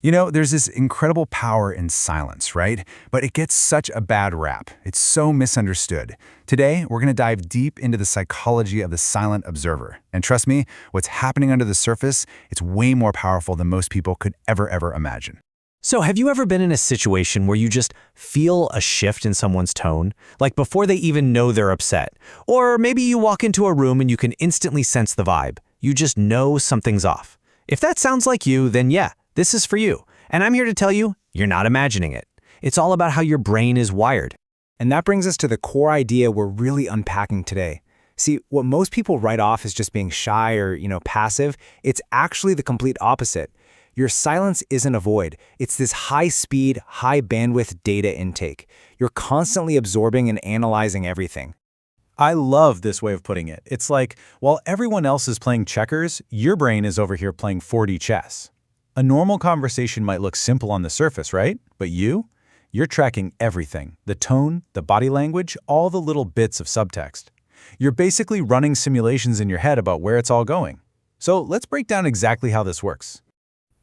There's this incredible power in silence, right? But it gets such a bad rap. It's so misunderstood. Today, we're going to dive deep into the psychology of the silent observer. And trust me, what's happening under the surface, it's way more powerful than most people could ever imagine. So have you ever been in a situation where you just feel a shift in someone's tone, like before they even know they're upset? Or maybe you walk into a room and you can instantly sense the vibe. You just know something's off. If that sounds like you, then yeah, this is for you. And I'm here to tell you, you're not imagining it. It's all about how your brain is wired. And that brings us to the core idea we're really unpacking today. See, what most people write off as just being shy or, passive, it's actually the complete opposite. Your silence isn't a void. It's this high-speed, high-bandwidth data intake. You're constantly absorbing and analyzing everything. I love this way of putting it. It's like, while everyone else is playing checkers, your brain is over here playing 4D chess. A normal conversation might look simple on the surface, right? But you're tracking everything. The tone, the body language, all the little bits of subtext. You're basically running simulations in your head about where it's all going. So let's break down exactly how this works.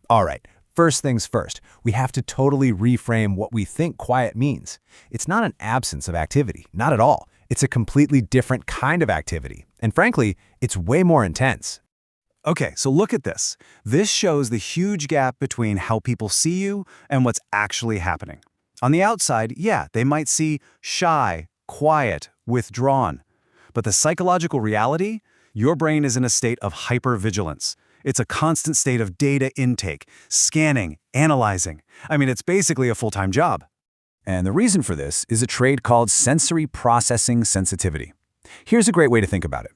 All right, first things first, we have to totally reframe what we think quiet means. It's not an absence of activity, not at all. It's a completely different kind of activity. And frankly, it's way more intense. Okay, so look at this. This shows the huge gap between how people see you and what's actually happening. On the outside, yeah, they might see shy, quiet, withdrawn. But the psychological reality? Your brain is in a state of hyper-vigilance. It's a constant state of data intake, scanning, analyzing. It's basically a full-time job. And the reason for this is a trait called sensory processing sensitivity. Here's a great way to think about it.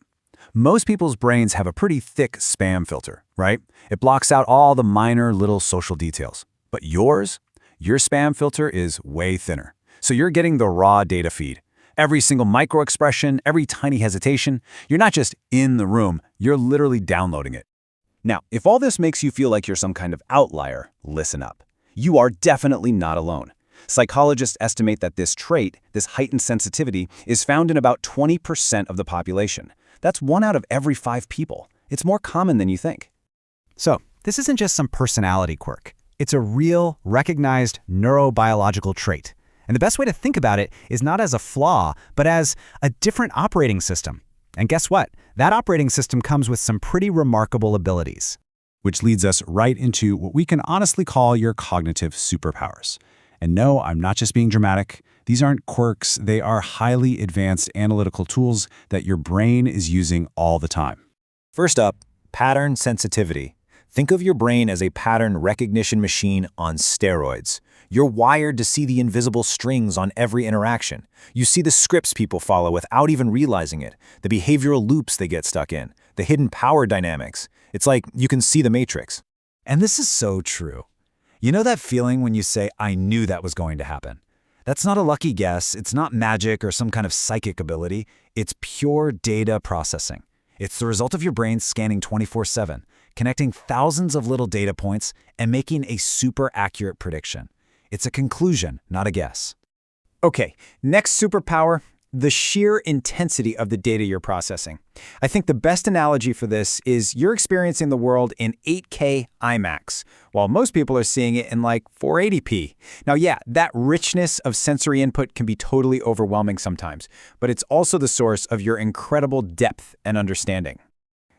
Most people's brains have a pretty thick spam filter, right? It blocks out all the minor little social details. But your spam filter is way thinner. So you're getting the raw data feed. Every single micro-expression, every tiny hesitation, you're not just in the room, you're literally downloading it. Now, if all this makes you feel like you're some kind of outlier, listen up. You are definitely not alone. Psychologists estimate that this trait, this heightened sensitivity, is found in about 20% of the population. That's 1 out of every 5 people. It's more common than you think. So, this isn't just some personality quirk. It's a real, recognized neurobiological trait. And the best way to think about it is not as a flaw, but as a different operating system. And guess what? That operating system comes with some pretty remarkable abilities. Which leads us right into what we can honestly call your cognitive superpowers. And no, I'm not just being dramatic. These aren't quirks, they are highly advanced analytical tools that your brain is using all the time. First up, pattern sensitivity. Think of your brain as a pattern recognition machine on steroids. You're wired to see the invisible strings on every interaction. You see the scripts people follow without even realizing it, the behavioral loops they get stuck in, the hidden power dynamics. It's like you can see the matrix. And this is so true. You know that feeling when you say, I knew that was going to happen? That's not a lucky guess, it's not magic or some kind of psychic ability, it's pure data processing. It's the result of your brain scanning 24/7, connecting thousands of little data points and making a super accurate prediction. It's a conclusion, not a guess. Okay, next superpower, the sheer intensity of the data you're processing. I think the best analogy for this is you're experiencing the world in 8K IMAX, while most people are seeing it in like 480p. Now yeah, that richness of sensory input can be totally overwhelming sometimes, but it's also the source of your incredible depth and understanding.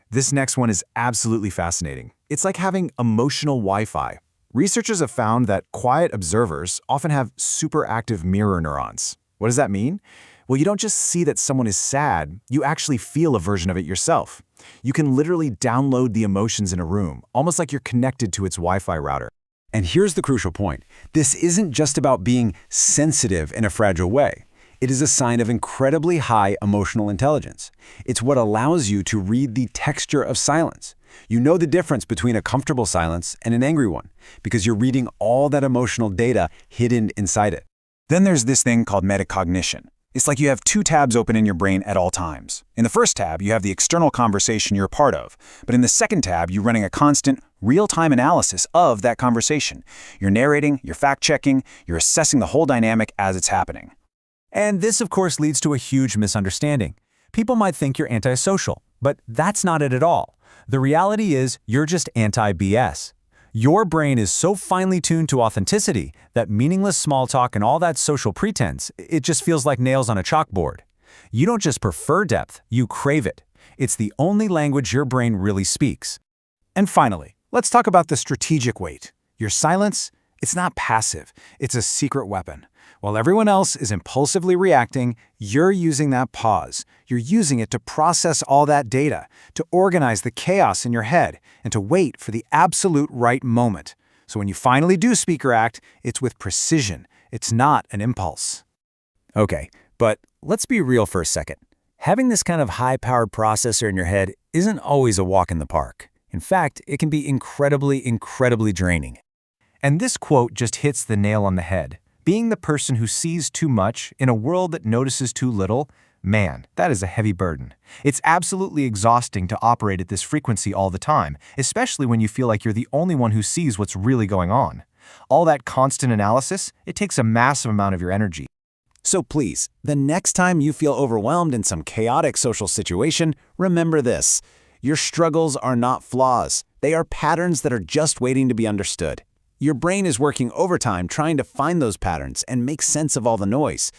This next one is absolutely fascinating. It's like having emotional Wi-Fi. Researchers have found that quiet observers often have super active mirror neurons. What does that mean? Well, you don't just see that someone is sad, you actually feel a version of it yourself. You can literally download the emotions in a room, almost like you're connected to its Wi-Fi router. And here's the crucial point. This isn't just about being sensitive in a fragile way. It is a sign of incredibly high emotional intelligence. It's what allows you to read the texture of silence. You know the difference between a comfortable silence and an angry one, because you're reading all that emotional data hidden inside it. Then there's this thing called metacognition. It's like you have 2 tabs open in your brain at all times. In the first tab, you have the external conversation you're a part of, but in the second tab, you're running a constant, real-time analysis of that conversation. You're narrating, you're fact-checking, you're assessing the whole dynamic as it's happening. And this, of course, leads to a huge misunderstanding. People might think you're antisocial, but that's not it at all. The reality is you're just anti-BS. Your brain is so finely tuned to authenticity that meaningless small talk and all that social pretense, it just feels like nails on a chalkboard. You don't just prefer depth, you crave it. It's the only language your brain really speaks. And finally, let's talk about the strategic weight. Your silence, it's not passive, it's a secret weapon. While everyone else is impulsively reacting, you're using that pause. You're using it to process all that data, to organize the chaos in your head, and to wait for the absolute right moment. So when you finally do speak or act, it's with precision. It's not an impulse. Okay, but let's be real for a second. Having this kind of high-powered processor in your head isn't always a walk in the park. In fact, it can be incredibly draining. And this quote just hits the nail on the head. Being the person who sees too much in a world that notices too little, man, that is a heavy burden. It's absolutely exhausting to operate at this frequency all the time, especially when you feel like you're the only one who sees what's really going on. All that constant analysis, it takes a massive amount of your energy. So please, the next time you feel overwhelmed in some chaotic social situation, remember this. Your struggles are not flaws. They are patterns that are just waiting to be understood. Your brain is working overtime trying to find those patterns and make sense of all the noise.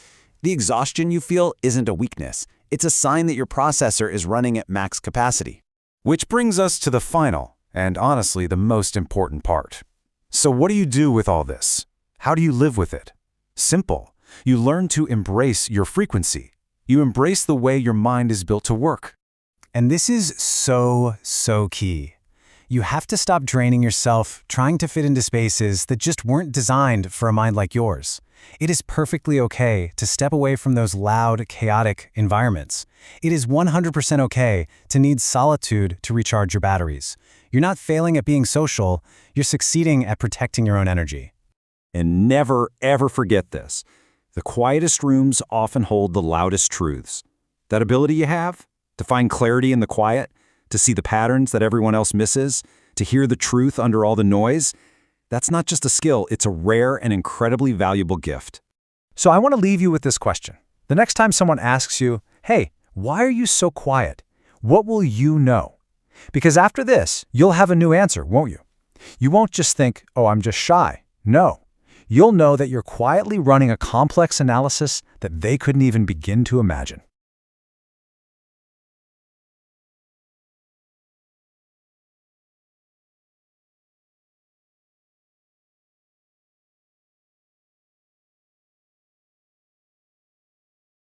The exhaustion you feel isn't a weakness. It's a sign that your processor is running at max capacity. Which brings us to the final, and honestly the most important part. So what do you do with all this? How do you live with it? Simple. You learn to embrace your frequency. You embrace the way your mind is built to work. And this is so key. You have to stop draining yourself trying to fit into spaces that just weren't designed for a mind like yours. It is perfectly okay to step away from those loud, chaotic environments. It is 100% okay to need solitude to recharge your batteries. You're not failing at being social, you're succeeding at protecting your own energy. And never, ever forget this. The quietest rooms often hold the loudest truths. That ability you have to find clarity in the quiet, to see the patterns that everyone else misses, to hear the truth under all the noise, that's not just a skill, it's a rare and incredibly valuable gift. So I want to leave you with this question. The next time someone asks you, hey, why are you so quiet? What will you know? Because after this, you'll have a new answer, won't you? You won't just think, oh, I'm just shy. No. You'll know that you're quietly running a complex analysis that they couldn't even begin to imagine.